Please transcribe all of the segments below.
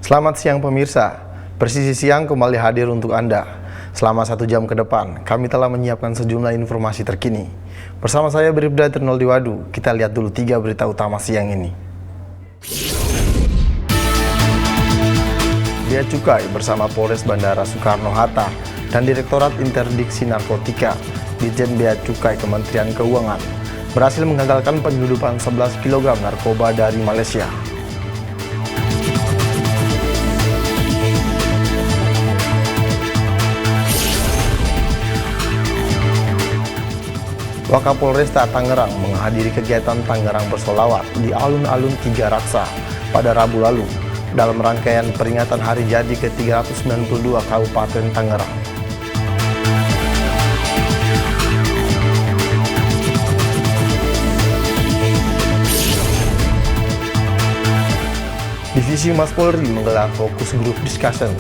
Selamat siang pemirsa, Presisi Siang kembali hadir untuk Anda. Selama 1 jam ke depan, kami telah menyiapkan sejumlah informasi terkini. Bersama saya Bribda Ternoldi Wadu, kita lihat dulu 3 berita utama siang ini. Bea Cukai bersama Polres Bandara Soekarno-Hatta dan Direktorat Interdiksi Narkotika, Ditjen Bea Cukai Kementerian Keuangan, berhasil menggagalkan penyeludupan 11 kg narkoba dari Malaysia. Wakapolresta Tangerang menghadiri kegiatan Tangerang Bersolawat di alun-alun Tiga Raksa pada Rabu lalu dalam rangkaian peringatan Hari Jadi ke-392 Kabupaten Tangerang. Divisi Humas Polri menggelar fokus group discussion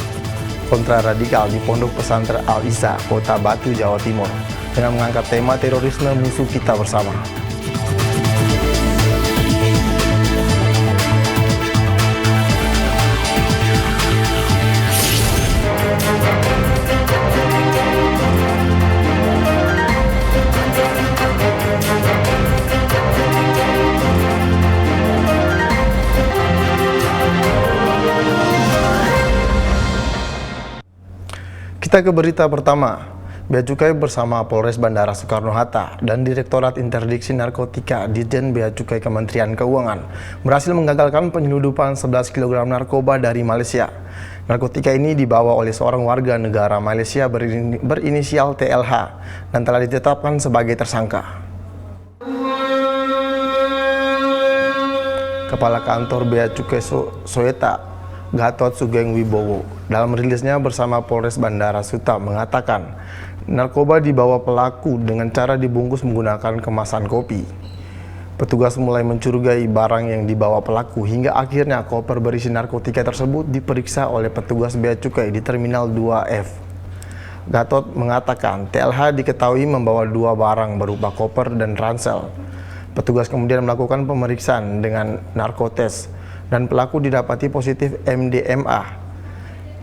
kontra radikal di Pondok Pesantren Al-Iza, Kota Batu, Jawa Timur, dengan mengangkat tema terorisme musuh kita bersama. Kita ke berita pertama. Bea Cukai bersama Polres Bandara Soekarno-Hatta dan Direktorat Interdiksi Narkotika Ditjen Bea Cukai Kementerian Keuangan berhasil menggagalkan penyeludupan 11 kg narkoba dari Malaysia. Narkotika ini dibawa oleh seorang warga negara Malaysia berinisial TLH dan telah ditetapkan sebagai tersangka. Kepala Kantor Bea Cukai Soeta, Gatot Sugeng Wibowo, dalam rilisnya bersama Polres Bandara Suta mengatakan narkoba dibawa pelaku dengan cara dibungkus menggunakan kemasan kopi. Petugas mulai mencurigai barang yang dibawa pelaku hingga akhirnya koper berisi narkotika tersebut diperiksa oleh petugas Bea Cukai di Terminal 2F. Gatot mengatakan TLH diketahui membawa 2 barang berupa koper dan ransel. Petugas kemudian melakukan pemeriksaan dengan narkotes dan pelaku didapati positif MDMA.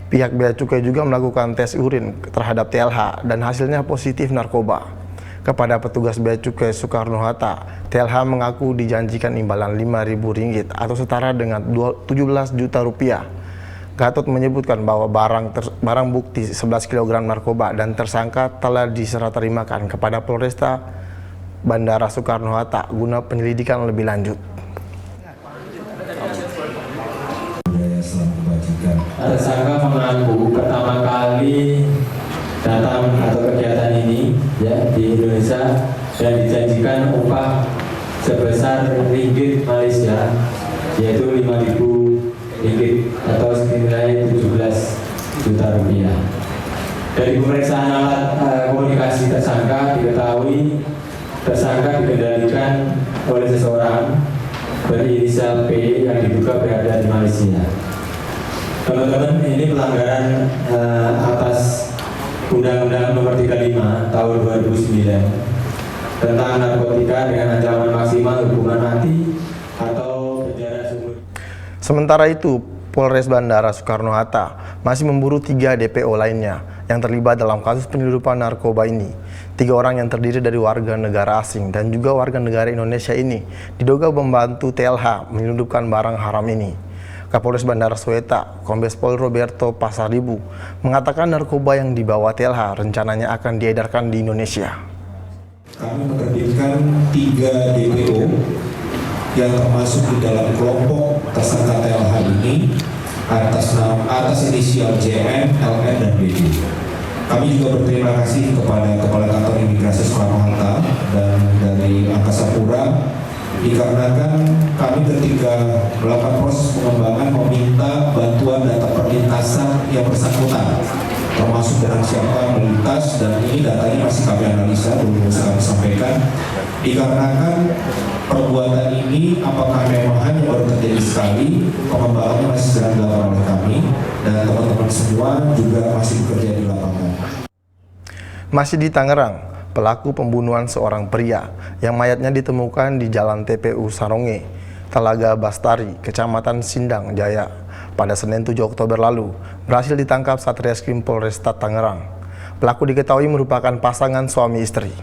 Pihak Bea Cukai juga melakukan tes urin terhadap TLH dan hasilnya positif narkoba. Kepada petugas Bea Cukai Soekarno-Hatta, TLH mengaku dijanjikan imbalan Rp5.000 atau setara dengan 17 juta rupiah. Gatot menyebutkan bahwa barang bukti 11 kg narkoba dan tersangka telah diserah terimakan kepada Polresta Bandara Soekarno-Hatta guna penyelidikan lebih lanjut. Tersangka mengaku pertama kali datang atau kegiatan ini di Indonesia dan dijanjikan upah sebesar ringgit Malaysia yaitu Rp5.000 atau senilai 17 juta rupiah. Dari pemeriksaan alat komunikasi tersangka diketahui tersangka dikendalikan oleh seseorang berinisial P yang diduga berada di Malaysia. Teman-teman, ini pelanggaran atas Undang-Undang Nomor 35 Tahun 2009 tentang narkotika dengan ancaman maksimal hukuman mati atau penjara seumur. Sementara itu, Polres Bandara Soekarno-Hatta masih memburu 3 DPO lainnya yang terlibat dalam kasus penyeludupan narkoba ini. 3 orang yang terdiri dari warga negara asing dan juga warga negara Indonesia ini diduga membantu TLH menyelundupkan barang haram ini. Kapolres Bandara Soeta, Kombes Pol Roberto Pasaribu, mengatakan narkoba yang dibawa TLH rencananya akan diedarkan di Indonesia. Kami menerbitkan 3 DPO yang termasuk di dalam kelompok tersangka TLH ini atas inisial JN, LN, dan BD. Kami juga berterima kasih kepada Kepala Kantor Imigrasi Soekarno-Hatta dan dari Angkasa Pura dikarenakan kami ketika melakukan proses pengembangan meminta bantuan data perlintasan yang bersangkutan termasuk dengan siapa melintas, dan ini datanya masih kami analisa, belum bisa kami sampaikan dikarenakan perbuatan ini apakah memang hanya baru terjadi sekali, pengembangannya masih sedang dilakukan oleh kami dan teman-teman semua juga masih bekerja di lapangan. Masih di Tangerang, pelaku pembunuhan seorang pria yang mayatnya ditemukan di Jalan TPU Saronge, Telaga Bastari, Kecamatan Sindang Jaya, pada Senin 7 Oktober lalu berhasil ditangkap Satreskrim Polresta Tangerang. Pelaku diketahui merupakan pasangan suami istri.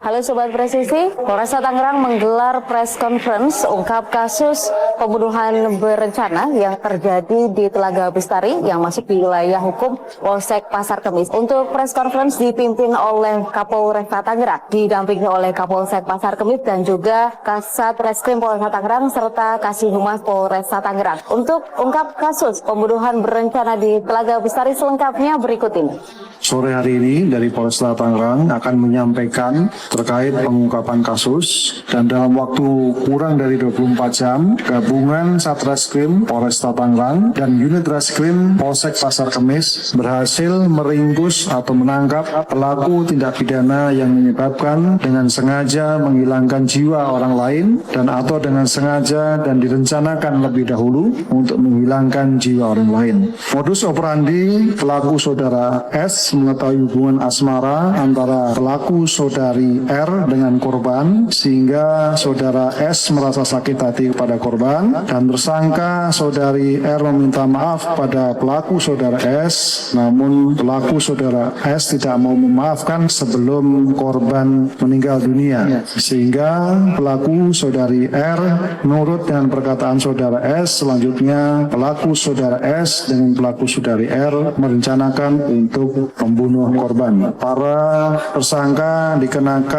Halo Sobat Presisi, Polresta Tangerang menggelar press conference ungkap kasus pembunuhan berencana yang terjadi di Telaga Bestari yang masuk di wilayah hukum Polsek Pasar Kemis. Untuk press conference dipimpin oleh Kapolresta Tangerang, didampingi oleh Kapolsek Pasar Kemis dan juga Kasat Reskrim Polresta Tangerang serta Kasih Humas Polresta Tangerang. Untuk ungkap kasus pembunuhan berencana di Telaga Bestari selengkapnya berikut ini. Sore hari ini dari Polresta Tangerang akan menyampaikan terkait pengungkapan kasus, dan dalam waktu kurang dari 24 jam, gabungan Satreskrim Polresta Tangerang dan unit Reskrim Polsek Pasar Kemis berhasil meringkus atau menangkap pelaku tindak pidana yang menyebabkan dengan sengaja menghilangkan jiwa orang lain dan atau dengan sengaja dan direncanakan lebih dahulu untuk menghilangkan jiwa orang lain. Modus operandi pelaku saudara S mengetahui hubungan asmara antara pelaku saudari R dengan korban sehingga saudara S merasa sakit hati kepada korban, dan tersangka saudari R meminta maaf pada pelaku saudara S, namun pelaku saudara S tidak mau memaafkan sebelum korban meninggal dunia, sehingga pelaku saudari R menurut dengan perkataan saudara S, selanjutnya pelaku saudara S dengan pelaku saudari R merencanakan untuk membunuh korban. Para tersangka dikenakan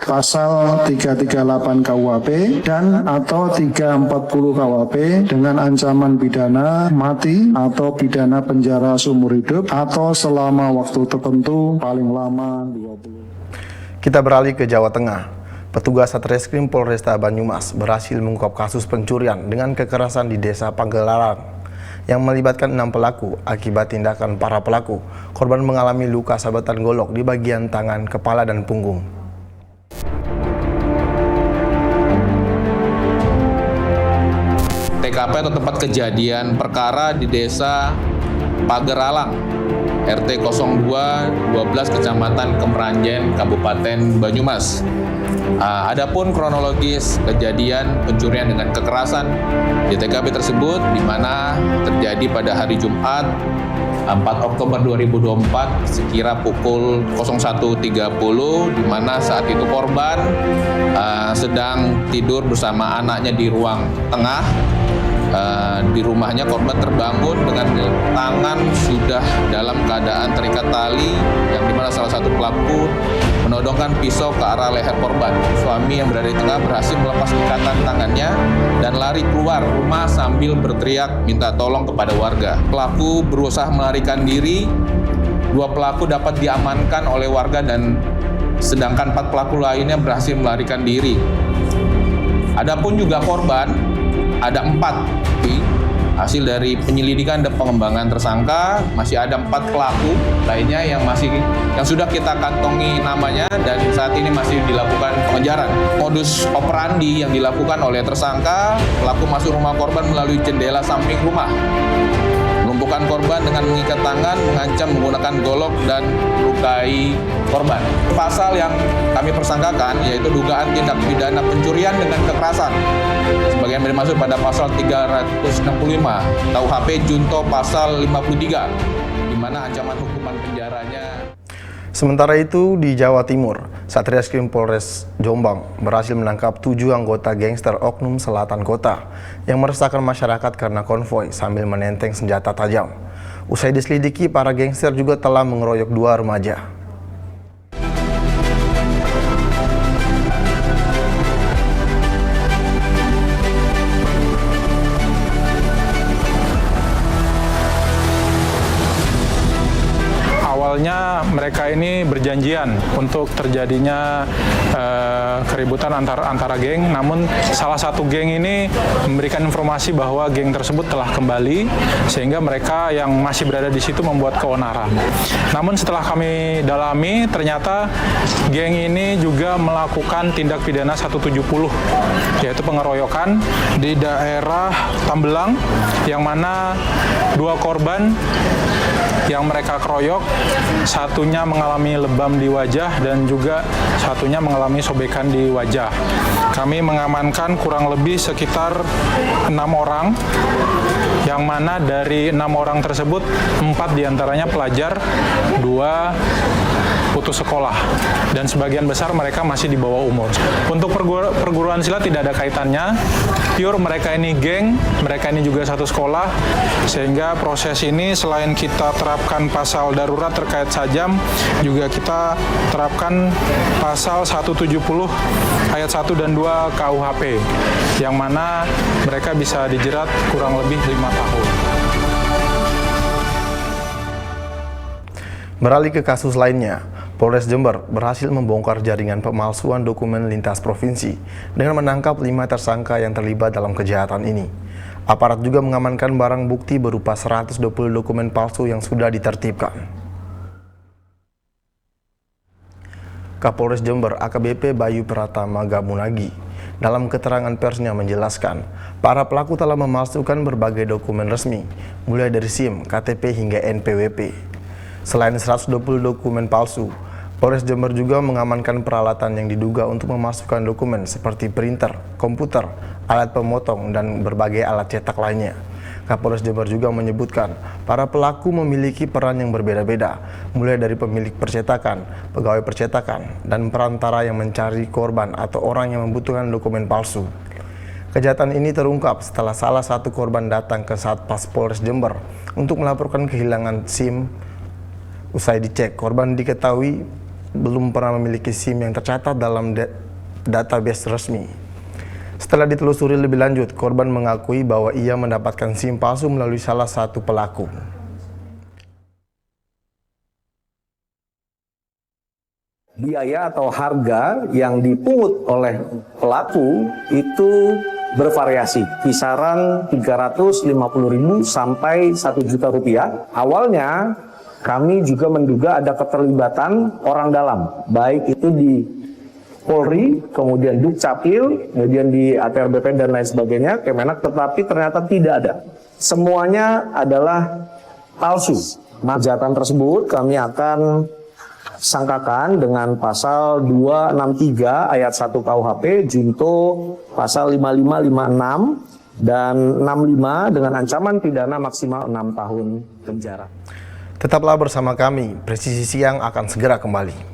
pasal 338 KUHP dan atau 340 KUHP dengan ancaman pidana mati atau pidana penjara seumur hidup atau selama waktu tertentu paling lama 20. Kita beralih ke Jawa Tengah. Petugas Satreskrim Polresta Banyumas berhasil mengungkap kasus pencurian dengan kekerasan di Desa Panggelaran yang melibatkan 6 pelaku. Akibat tindakan para pelaku, korban mengalami luka sabetan golok di bagian tangan, kepala, dan punggung. TKP atau tempat kejadian perkara di Desa Pageralang, RT 02 12 Kecamatan Kemeranjen, Kabupaten Banyumas. Adapun kronologis kejadian pencurian dengan kekerasan di TKP tersebut, di mana terjadi pada hari Jumat 4 Oktober 2024 sekira pukul 01.30, di mana saat itu korban sedang tidur bersama anaknya di ruang tengah. Di rumahnya korban terbangun dengan tangan sudah dalam keadaan terikat tali, yang dimana salah satu pelaku menodongkan pisau ke arah leher korban. Suami yang berada di tengah berhasil melepas ikatan tangannya dan lari keluar rumah sambil berteriak minta tolong kepada warga. Pelaku berusaha melarikan diri. 2 pelaku dapat diamankan oleh warga dan sedangkan 4 pelaku lainnya berhasil melarikan diri. Adapun juga korban ada 4. Hasil dari penyelidikan dan pengembangan tersangka masih ada 4 pelaku lainnya yang sudah kita kantongi namanya dan saat ini masih dilakukan pengejaran. Modus operandi yang dilakukan oleh tersangka, pelaku masuk rumah korban melalui jendela samping rumah, melumpuhkan korban dengan mengikat tangan, mengancam menggunakan golok dan melukai korban. Pasal yang kami persangkakan yaitu dugaan tindak pidana pencurian dengan kekerasan, sebagaimana dimaksud pada pasal 365 KUHP Junto pasal 53, di mana ancaman hukuman penjaranya. Sementara itu di Jawa Timur, Satreskrim Polres Jombang berhasil menangkap 7 anggota gangster oknum selatan kota yang meresahkan masyarakat karena konvoi sambil menenteng senjata tajam. Usai diselidiki, para gangster juga telah mengeroyok 2 remaja. Awalnya mereka ini berjanjian untuk terjadinya keributan antara geng, namun salah satu geng ini memberikan informasi bahwa geng tersebut telah kembali, sehingga mereka yang masih berada di situ membuat keonaran. Namun setelah kami dalami, ternyata geng ini juga melakukan tindak pidana 170, yaitu pengeroyokan di daerah Tambelang, yang mana 2 korban yang mereka keroyok, satunya mengalami lebam lebam di wajah dan juga satunya mengalami sobekan di wajah. Kami mengamankan kurang lebih sekitar 6 orang, yang mana dari 6 orang tersebut 4 diantaranya pelajar, 2 putus sekolah, dan sebagian besar mereka masih di bawah umur. Untuk perguruan silat tidak ada kaitannya, pure mereka ini geng, mereka ini juga satu sekolah, sehingga proses ini selain kita terapkan pasal darurat terkait sajam, juga kita terapkan pasal 170 ayat 1 dan 2 KUHP, yang mana mereka bisa dijerat kurang lebih 5 tahun. Beralih ke kasus lainnya, Polres Jember berhasil membongkar jaringan pemalsuan dokumen lintas provinsi dengan menangkap 5 tersangka yang terlibat dalam kejahatan ini. Aparat juga mengamankan barang bukti berupa 120 dokumen palsu yang sudah ditertibkan. Kapolres Jember AKBP Bayu Pratama Gamunagi dalam keterangan persnya menjelaskan, para pelaku telah memalsukan berbagai dokumen resmi, mulai dari SIM, KTP hingga NPWP. Selain 120 dokumen palsu, Polres Jember juga mengamankan peralatan yang diduga untuk memasukkan dokumen seperti printer, komputer, alat pemotong, dan berbagai alat cetak lainnya. Kapolres Jember juga menyebutkan para pelaku memiliki peran yang berbeda-beda, mulai dari pemilik percetakan, pegawai percetakan, dan perantara yang mencari korban atau orang yang membutuhkan dokumen palsu. Kejahatan ini terungkap setelah salah satu korban datang ke Satpas Polres Jember untuk melaporkan kehilangan SIM. Usai dicek, korban diketahui belum pernah memiliki SIM yang tercatat dalam database resmi. Setelah ditelusuri lebih lanjut, korban mengakui bahwa ia mendapatkan SIM palsu melalui salah satu pelaku. Biaya atau harga yang dipungut oleh pelaku itu bervariasi, kisaran 350.000 sampai 1 juta rupiah. Awalnya kami juga menduga ada keterlibatan orang dalam, baik itu di Polri, kemudian Dukcapil, kemudian di ATR BPN dan lain sebagainya, Kemenak, tetapi ternyata tidak ada. Semuanya adalah palsu. Kejahatan tersebut kami akan sangkakan dengan pasal 263 ayat 1 KUHP, junto pasal 5556 dan 65 dengan ancaman pidana maksimal 6 tahun penjara. Tetaplah bersama kami, Presisi Siang akan segera kembali.